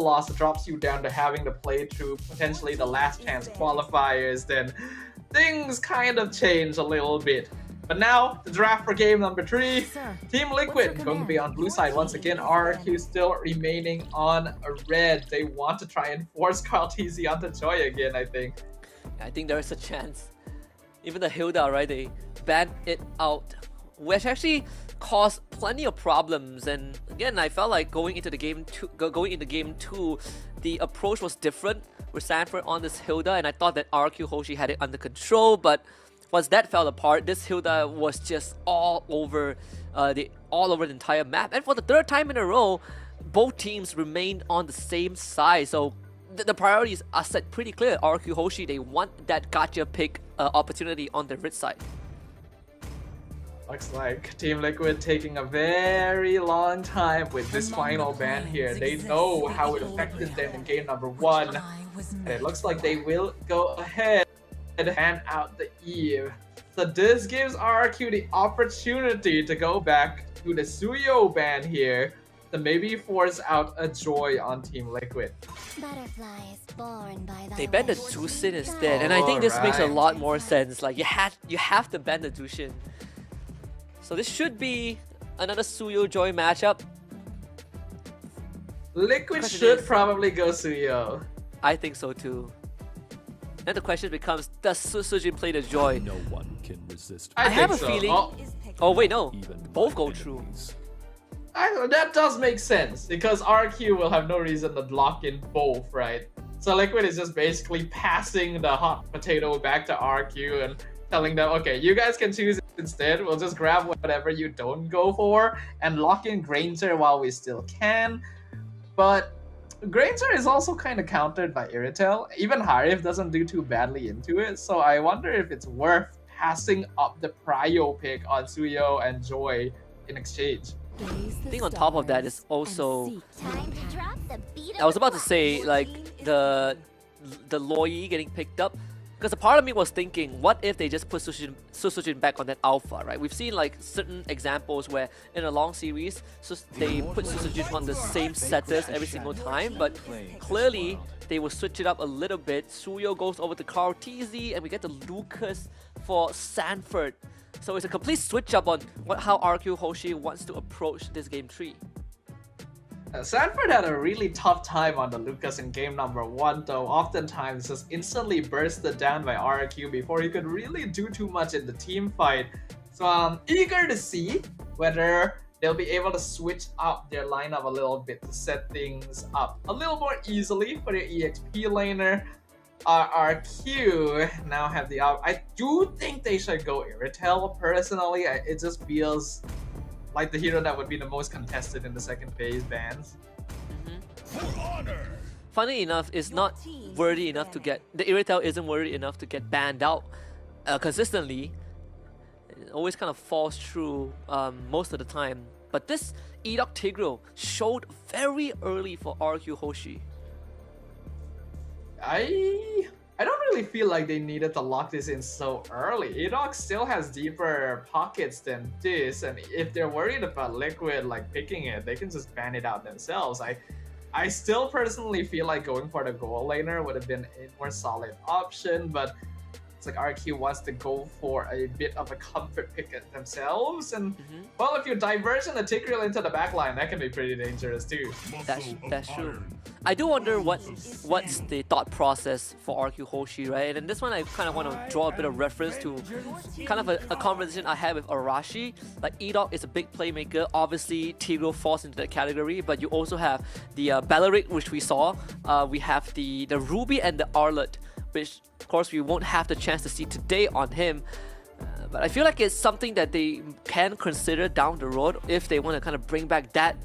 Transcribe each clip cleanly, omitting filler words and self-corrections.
loss drops you down to having to play through potentially the last chance qualifiers, then things kind of change a little bit. But now, the draft for game number 3, Team Liquid going to be on blue side once again. RRQ still remaining on red. They want to try and force Carl TZ onto Joy again, I think. I think there is a chance. Even the Hilda, right, they banned it out, which actually caused plenty of problems. And again, I felt like going into game two, the approach was different with Sanford on this Hilda, and I thought that RRQ Hoshi had it under control, but once that fell apart, this Hilda was just all over the entire map. And for the third time in a row, both teams remained on the same side. So the priorities are set pretty clear. RRQ Hoshi, they want that gotcha pick opportunity on the red side. Looks like Team Liquid taking a very long time with this final ban here. They know how it affected them in game number 1. And it looks like they will go ahead and hand out the Eve. So this gives RRQ the opportunity to go back to the Suyo ban here to maybe force out a Joy on Team Liquid. They banned the Jushin instead, and I think this makes a lot more sense. Like you have to ban the Jushin. So this should be another Suyo Joy matchup. Liquid should probably go Suyo. I think so too. Then the question becomes, does Sujin play the Joy? No one can resist. I have a feeling. Oh wait, no. Both go through. That does make sense, because RQ will have no reason to lock in both, right? So Liquid is just basically passing the hot potato back to RQ and telling them, okay, you guys can choose instead. We'll just grab whatever you don't go for and lock in Granger while we still can. But Granger is also kind of countered by Irritel. Even Harif doesn't do too badly into it, so I wonder if it's worth passing up the prio pick on Suyo and Joy in exchange. I think on top of that is also, I was about to say, like the Loi getting picked up, because a part of me was thinking, what if they just put Sujin back on that alpha, right? We've seen like certain examples where in a long series, they put Sujin on the same setters every single time, but clearly they will switch it up a little bit. Suyo goes over to Carl TZ, and we get the Lucas for Sanford. So it's a complete switch up on how RRQ Hoshi wants to approach this game 3. Sanford had a really tough time on the Lucas in game number 1, though oftentimes just instantly bursted down by RRQ before he could really do too much in the team fight. So I'm eager to see whether they'll be able to switch up their lineup a little bit to set things up a little more easily for their EXP laner. RRQ now have the I do think they should go Irritel personally. It just feels like the hero that would be the most contested in the second phase bans. Funny enough, it's not worthy enough to get, the Irritel isn't worthy enough to get banned out consistently. It always kind of falls through most of the time. But this Edoc Tigreal showed very early for RRQ Hoshi. I don't really feel like they needed to lock this in so early. Edoc still has deeper pockets than this, and if they're worried about Liquid like picking it, they can just ban it out themselves. I still personally feel like going for the goal laner would have been a more solid option, but it's like RQ wants to go for a bit of a comfort pick at themselves, and well, if you diversion the Tigreal into the backline, that can be pretty dangerous too. That's true. I do wonder what's the thought process for RQ Hoshi, right? And this one I kind of want to draw a bit of reference to kind of a conversation I had with Arashi. Like Edoc is a big playmaker, obviously Tigreal falls into that category, but you also have the Belleric, which we saw. We have the Ruby and the Arlet, which of course we won't have the chance to see today on him. But I feel like it's something that they can consider down the road if they want to kind of bring back that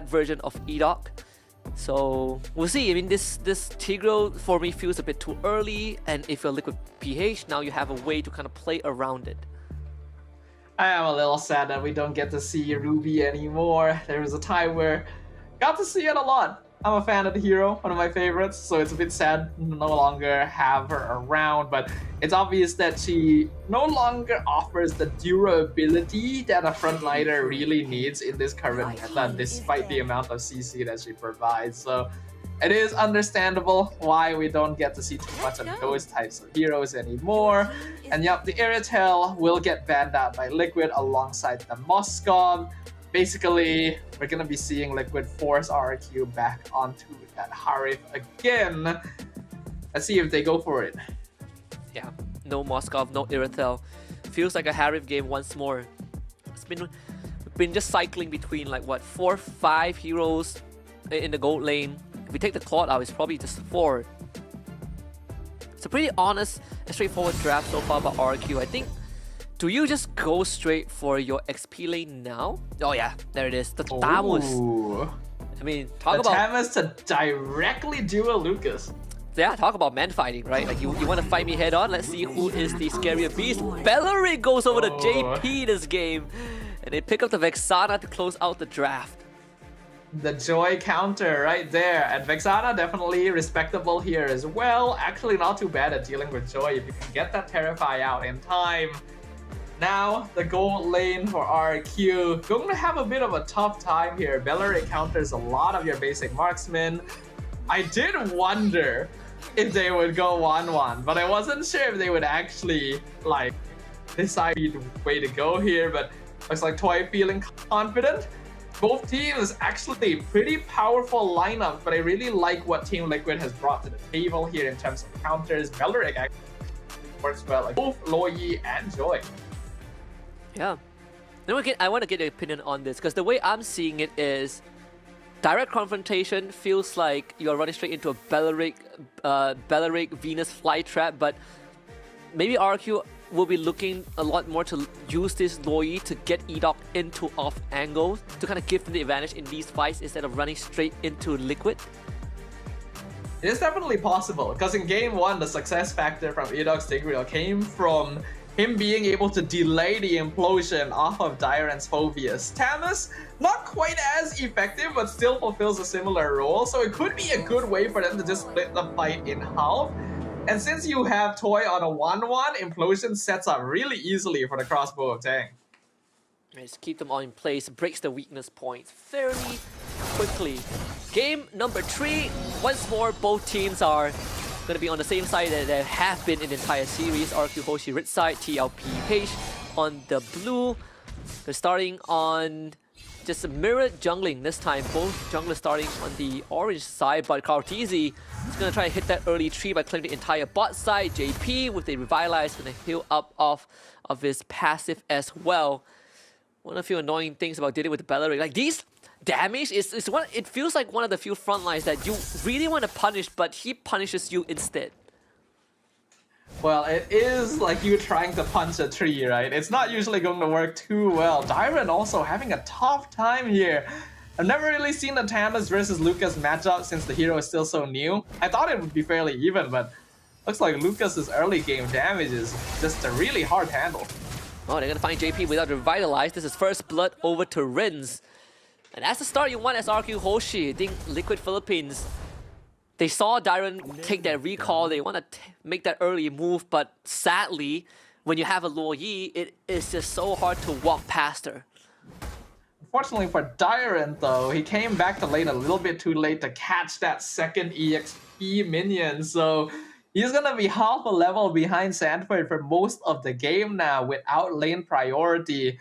version of Edoc. So we'll see. I mean, this Tigreal for me feels a bit too early, and if you're Liquid PH, now you have a way to kind of play around it. I am a little sad that we don't get to see Ruby anymore. There was a time where got to see it a lot. I'm a fan of the hero, one of my favorites, so it's a bit sad to no longer have her around, but it's obvious that she no longer offers the durability that a frontliner really needs in this current meta, despite the amount of CC that she provides. So it is understandable why we don't get to see too much of those types of heroes anymore. And yep, the Irritel will get banned out by Liquid alongside the Moskov. Basically, we're gonna be seeing Liquid force RRQ back onto that Harif again. Let's see if they go for it. Yeah, no Moskov, no Irritel. Feels like a Harif game once more. We've been just cycling between like what, 4, 5 heroes in the gold lane. If we take the Claude out, it's probably just 4. It's a pretty honest and straightforward draft so far by RRQ. I think, do you just go straight for your XP lane now? Oh yeah, there it is. The Tamus. I mean, talk about Tamus to directly duel Lucas. Yeah, talk about man fighting, right? Like you want to fight me head on? Let's see who is the scarier beast. Bellerin goes over to JP this game. And they pick up the Vexana to close out the draft. The Joy counter right there. And Vexana definitely respectable here as well. Actually not too bad at dealing with Joy if you can get that Terrify out in time. Now, the gold lane for RRQ. Going to have a bit of a tough time here. Bellerin counters a lot of your basic marksmen. I did wonder if they would go 1-1, but I wasn't sure if they would actually like decide the way to go here. But looks like Toy feeling confident. Both teams actually pretty powerful lineups, but I really like what Team Liquid has brought to the table here in terms of counters. Bellerin actually works well, like both Loyi and Joy. Yeah. I want to get your opinion on this, because the way I'm seeing it is direct confrontation feels like you're running straight into a Bellerin Venus flytrap, but maybe RRQ will be looking a lot more to use this Loyi to get Edok into off angles to kind of give them the advantage in these fights instead of running straight into Liquid. It is definitely possible, because in game 1, the success factor from Edok's Tigreal came from him being able to delay the implosion off of Dyran's Phobius. Tamus, not quite as effective, but still fulfills a similar role, so it could be a good way for them to just split the fight in half. And since you have Toy on a 1-1, Implosion sets up really easily for the crossbow of Tang. Just keep them all in place, breaks the weakness points fairly quickly. Game number 3, once more both teams are going to be on the same side that they have been in the entire series. RRQ Hoshi red side, TLPH on the blue. They're starting on just a mirrored jungling this time. Both junglers starting on the orange side, but Kartizi is going to try and hit that early tree by claiming the entire bot side. JP with the Revitalize going to heal up off of his passive as well. One of the few annoying things about dealing with the Bellerin, like these damage is one. It feels like one of the few front lines that you really want to punish, but he punishes you instead. Well, it is like you trying to punch a tree, right? It's not usually going to work too well. Dyran also having a tough time here. I've never really seen the Tamus versus Lucas matchup since the hero is still so new. I thought it would be fairly even, but looks like Lucas's early game damage is just a really hard handle. Oh, they're gonna find JP without Revitalize. This is first blood over to Rins. And that's the start you want as RRQ Hoshi. I think Liquid Philippines, they saw Dyran take that recall. They want to make that early move, but sadly, when you have a Loyi, it is just so hard to walk past her. Unfortunately for Dyran though, he came back to lane a little bit too late to catch that second EXP minion, so he's gonna be half a level behind Sanford for most of the game now without lane priority.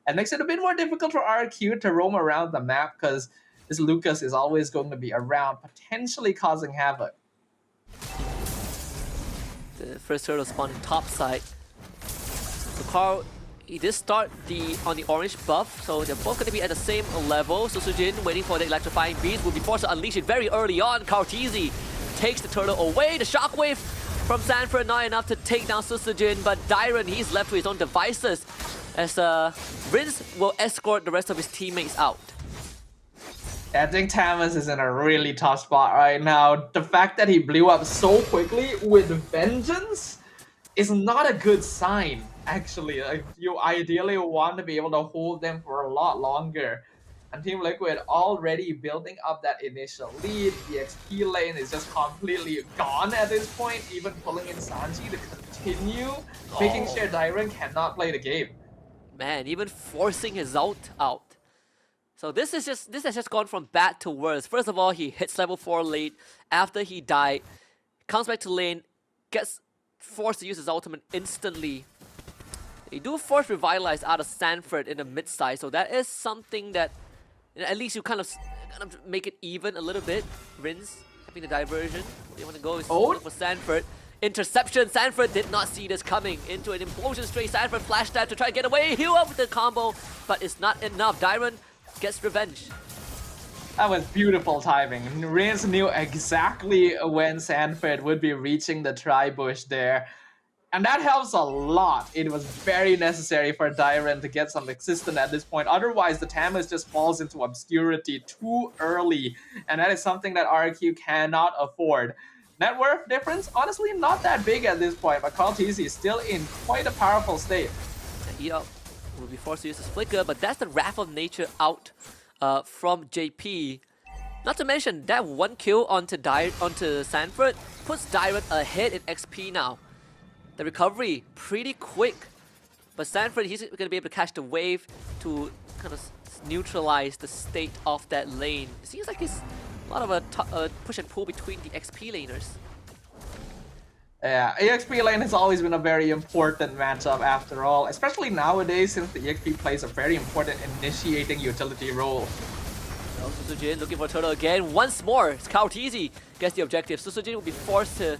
And makes it a bit more difficult for RRQ to roam around the map because this Lucas is always going to be around, potentially causing havoc. The first turtle spawned top side. So Carl, he did start on the orange buff, so they're both going to be at the same level. So Sujin waiting for the electrifying beast, will be forced to unleash it very early on. Kartizi takes the turtle away. The shockwave from Sanford not enough to take down Susujin, but Dyran, he's left to his own devices as Rins will escort the rest of his teammates out. I think Tamus is in a really tough spot right now. The fact that he blew up so quickly with Vengeance is not a good sign, actually. Like, you ideally want to be able to hold them for a lot longer. And Team Liquid already building up that initial lead. The XP lane is just completely gone at this point, even pulling in Sanji to continue, making sure Dyran cannot play the game. Man, even forcing his ult out. So this has just gone from bad to worse. First of all, he hits level 4 late. After he died, comes back to lane, gets forced to use his ultimate instantly. They do force Revitalize out of Sanford in the mid side, so that is something that at least you kind of make it even a little bit. Rins having the diversion. Where do you want to go? Is for Sanford. Interception. Sanford did not see this coming. Into an implosion straight. Sanford flash that to try to get away. Heal up with the combo, but it's not enough. Dyron gets revenge. That was beautiful timing. Rins knew exactly when Sanford would be reaching the tri-bush there. And that helps a lot. It was very necessary for Dyron to get some existence at this point. Otherwise, the Tamus just falls into obscurity too early. And that is something that RRQ cannot afford. Net worth difference, honestly, not that big at this point. But KarlTzy is still in quite a powerful state. Yup, will be forced to use his flicker, but that's the Wrath of Nature out from JP. Not to mention, that one kill onto Sanford puts Dyron ahead in XP now. The recovery, pretty quick. But Sanford, he's going to be able to catch the wave to kind of neutralize the state of that lane. It seems like it's a lot of a push and pull between the XP laners. Yeah, EXP lane has always been a very important matchup after all, especially nowadays since the EXP plays a very important initiating utility role. Well, Susujin looking for Turtle again. Once more, it's KarlTzy gets the objective. Susujin will be forced to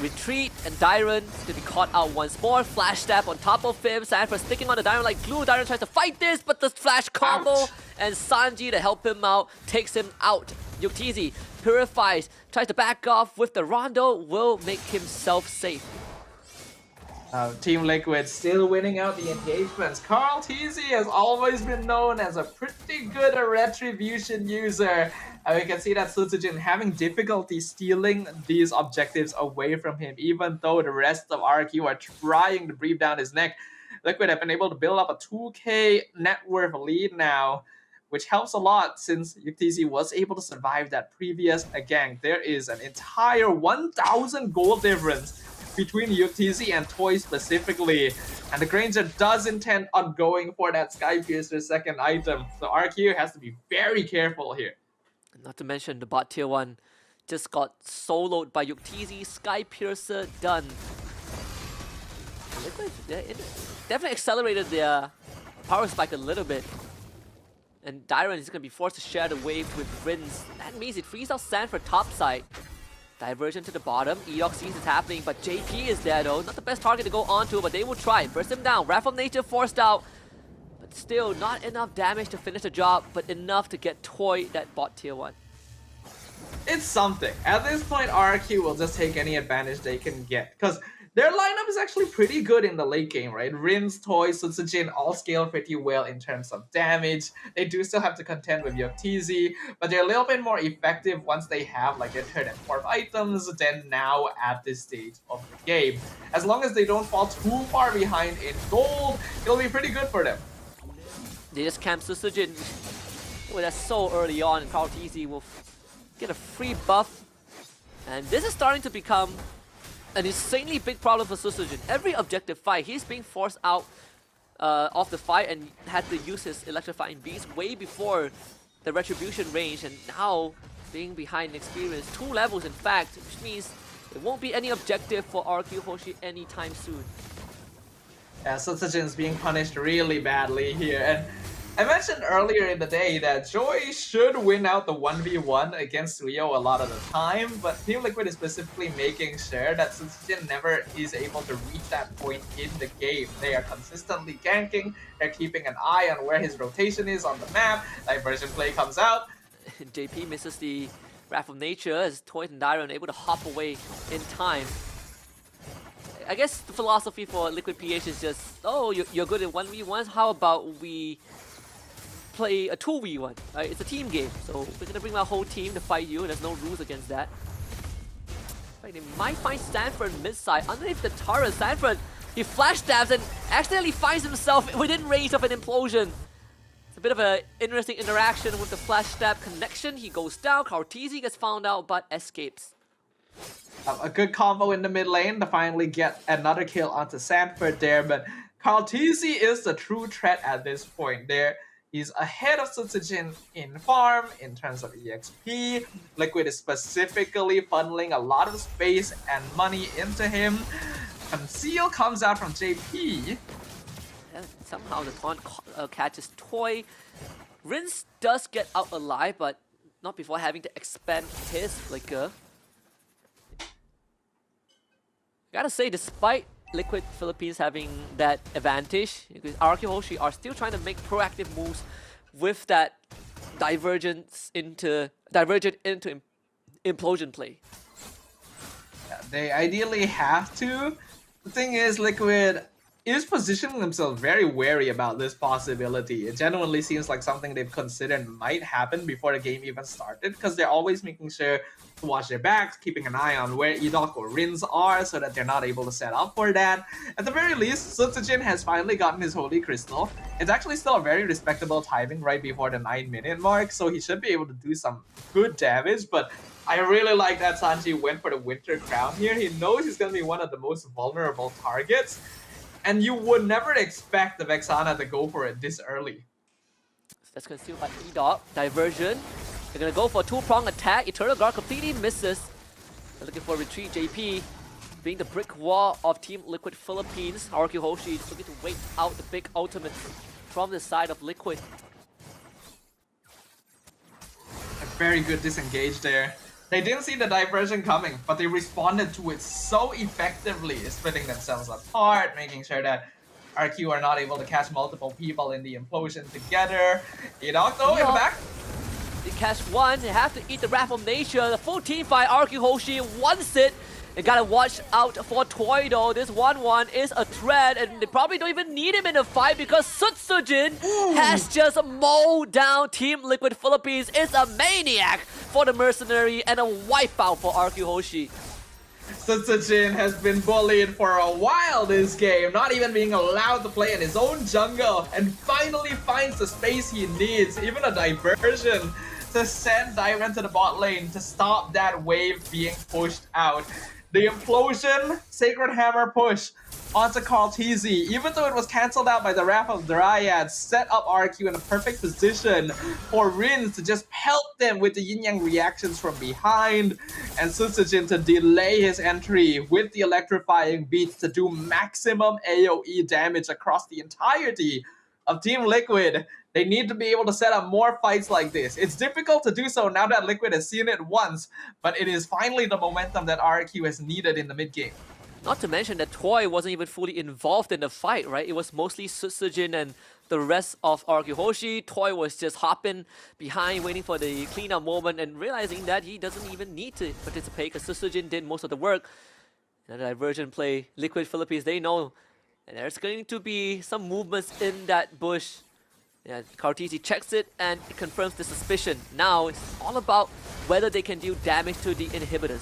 retreat, and Dyron is going to be caught out once more. Flash stab on top of him. Sanford sticking on the Dyron like glue. Dyron tries to fight this, but the flash combo. Ouch. And Sanji to help him out takes him out. Yuktzy purifies, tries to back off with the Rondo, will make himself safe. Team Liquid still winning out the engagements. KarlTzy has always been known as a pretty good retribution user. And we can see that Susujin having difficulty stealing these objectives away from him, even though the rest of RRQ are trying to breathe down his neck. Liquid have been able to build up a 2k net worth lead now, which helps a lot since Yuktzy was able to survive that previous gank. There is an entire 1,000 gold difference between Yuktzy and Toy specifically, and the Granger does intend on going for that Sky Piercer second item, so RRQ has to be very careful here. Not to mention the bot tier 1 just got soloed by Yuktzy. Sky Piercer done. It definitely accelerated their power spike a little bit. And Dyron is going to be forced to share the wave with Rins. That means it frees out Sanford topside. Diversion to the bottom. Eox sees it's happening, but JP is there though. Not the best target to go onto, but they will try. Burst him down. Wrath of Nature forced out. But still, not enough damage to finish the job, but enough to get Toy that bot tier 1. It's something. At this point, RRQ will just take any advantage they can get, because their lineup is actually pretty good in the late game, right? Rins, Toy, Susujin all scale pretty well in terms of damage. They do still have to contend with Yuktzy, but they're a little bit more effective once they have like their third and fourth items than now at this stage of the game. As long as they don't fall too far behind in gold, it'll be pretty good for them. They just camp Susujin. Oh, that's so early on, and KarlTzy will get a free buff. And this is starting to become an insanely big problem for Susujin. Every objective fight, he's being forced out of the fight and had to use his electrifying beast way before the retribution range, and now being behind in experience, 2 levels in fact, which means there won't be any objective for RRQ Hoshi anytime soon. Yeah, Susujin is being punished really badly here, and I mentioned earlier in the day that Joy should win out the 1v1 against Rio a lot of the time, but Team Liquid is specifically making sure that Susujin never is able to reach that point in the game. They are consistently ganking, they're keeping an eye on where his rotation is on the map, diversion play comes out. JP misses the Wrath of Nature as Toy and Dyron are able to hop away in time. I guess the philosophy for Liquid PH is just, oh, you're good at 1v1s, how about we play a 2v1, right? It's a team game, so we're gonna bring our whole team to fight you. There's no rules against that. Right, they might find Sanford mid-side underneath the turret. Sanford, he flash stabs and accidentally finds himself within range of an implosion. It's a bit of an interesting interaction with the flash stab connection. He goes down, KarlTzy gets found out but escapes. A good combo in the mid lane to finally get another kill onto Sanford there, but KarlTzy is the true threat at this point. They're He's ahead of Sutsujin in farm in terms of EXP. Liquid is specifically funneling a lot of space and money into him. Conceal comes out from JP. And somehow the taunt catches Toy. Rince does get out alive, but not before having to expend his flicker. Gotta say, despite Liquid Philippines having that advantage, RRQ Hoshi are still trying to make proactive moves with that divergent into implosion play. Yeah, they ideally have to. The thing is, Liquid is positioning themselves very wary about this possibility. It genuinely seems like something they've considered might happen before the game even started, because they're always making sure to watch their backs, keeping an eye on where Edok or Rins are so that they're not able to set up for that. At the very least, Sutsujin has finally gotten his Holy Crystal. It's actually still a very respectable timing right before the 9-minute mark, so he should be able to do some good damage, but I really like that Sanji went for the Winter Crown here. He knows he's going to be one of the most vulnerable targets. And you would never expect the Vexana to go for it this early. That's concealed by Edok. Diversion. They're gonna go for a two-prong attack. Eternal Guard completely misses. They're looking for retreat. JP being the brick wall of Team Liquid Philippines. RRQ Hoshi is looking to wait out the big ultimate from the side of Liquid. A very good disengage there. They didn't see the diversion coming, but they responded to it so effectively, splitting themselves apart, making sure that RQ are not able to catch multiple people in the implosion together. Edok though, in the back. They catch one, they have to eat the Wrath of Nature. The full team fight, RRQ Hoshi wants it. They gotta watch out for Toy though. This 1-1 is a threat, and they probably don't even need him in the fight because Sutsujin has just mowed down Team Liquid Philippines. It's a maniac for the Mercenary and a wipeout for RRQ Hoshi. Sutsujin has been bullied for a while this game, not even being allowed to play in his own jungle, and finally finds the space he needs, even a diversion, to send Diamond to the bot lane to stop that wave being pushed out. The implosion, Sacred Hammer push onto Kaltizi, even though it was cancelled out by the Wrath of Dryad, set up RQ in a perfect position for Rins to just pelt them with the yin-yang reactions from behind, and Sutsujin to delay his entry with the electrifying beats to do maximum AoE damage across the entirety of Team Liquid. They need to be able to set up more fights like this. It's difficult to do so now that Liquid has seen it once, but it is finally the momentum that RRQ has needed in the mid-game. Not to mention that Toy wasn't even fully involved in the fight, right? It was mostly Sutsujin and the rest of RRQ Hoshi. Toy was just hopping behind, waiting for the cleanup moment and realizing that he doesn't even need to participate because Sutsujin did most of the work. And a divergent play, Liquid Philippines, they know. And there's going to be some movements in that bush. Yeah, Kaltizi checks it and it confirms the suspicion. Now it's all about whether they can deal damage to the inhibitors.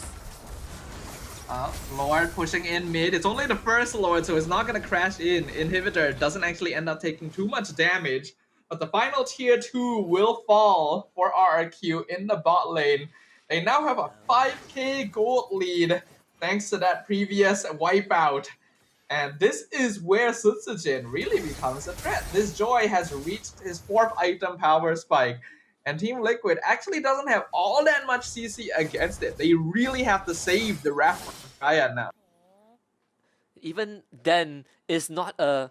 Lord pushing in mid. It's only the first Lord, so it's not going to crash in. Inhibitor doesn't actually end up taking too much damage. But the final tier 2 will fall for RRQ in the bot lane. They now have a 5k gold lead thanks to that previous wipeout. And this is where Sutsujin really becomes a threat. This Joy has reached his 4th item power spike. And Team Liquid actually doesn't have all that much CC against it. They really have to save the Wrath of Dryad now. Even then, it's not a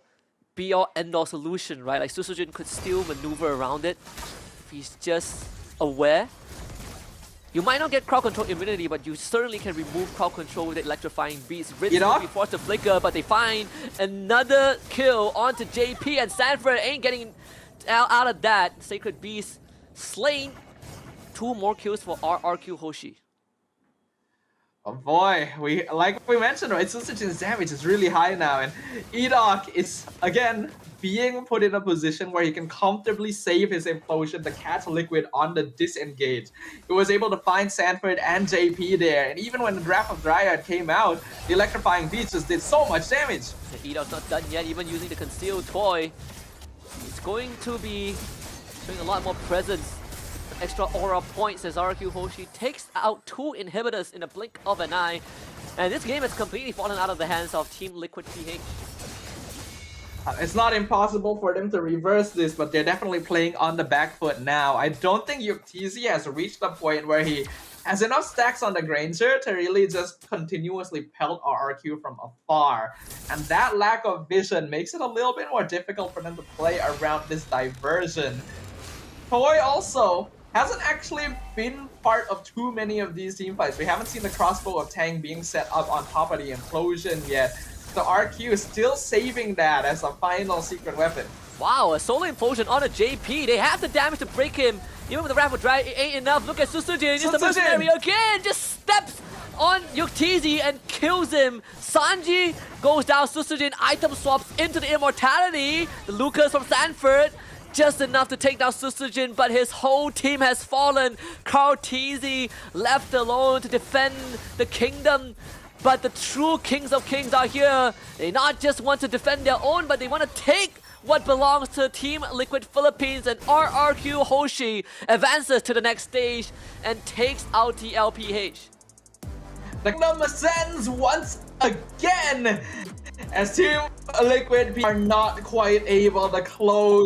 be-all end-all solution, right? Like Sutsujin could still maneuver around it if he's just aware. You might not get crowd control immunity, but you certainly can remove crowd control with the electrifying beats. Ritz will be forced to flicker, but they find another kill onto JP, and Sanford ain't getting out of that. Sacred Beast slain. 2 more kills for RRQ Hoshi. Oh boy, like we mentioned, right? Sutsujin's damage is really high now, and Edok is again being put in a position where he can comfortably save his implosion to catch Liquid on the disengage. He was able to find Sanford and JP there, and even when the Wrath of Dryad came out, the electrifying beats just did so much damage. Edok's not done yet, even using the concealed toy. He's going to be showing a lot more presence. Extra aura points as RRQ Hoshi takes out 2 inhibitors in a blink of an eye. And this game has completely fallen out of the hands of Team Liquid PH. It's not impossible for them to reverse this, but they're definitely playing on the back foot now. I don't think Yuktisi has reached the point where he has enough stacks on the Granger to really just continuously pelt RRQ from afar. And that lack of vision makes it a little bit more difficult for them to play around this diversion. Toy also hasn't actually been part of too many of these teamfights. We haven't seen the crossbow of Tang being set up on top of the implosion yet. The RQ is still saving that as a final secret weapon. Wow, a solar implosion on a JP. They have the damage to break him. Even with the Rapid Drag, it ain't enough. Look at Susujin. Just the mercenary again. Just steps on Yuktisi and kills him. Sanji goes down. Susujin item swaps into the immortality. The Lucas from Sanford. Just enough to take down Susujin, but his whole team has fallen. Kartizi left alone to defend the kingdom. But the true kings of kings are here. They not just want to defend their own, but they want to take what belongs to Team Liquid Philippines, and RRQ Hoshi advances to the next stage and takes out TLPH. The kingdom ascends once again as Team Liquid are not quite able to close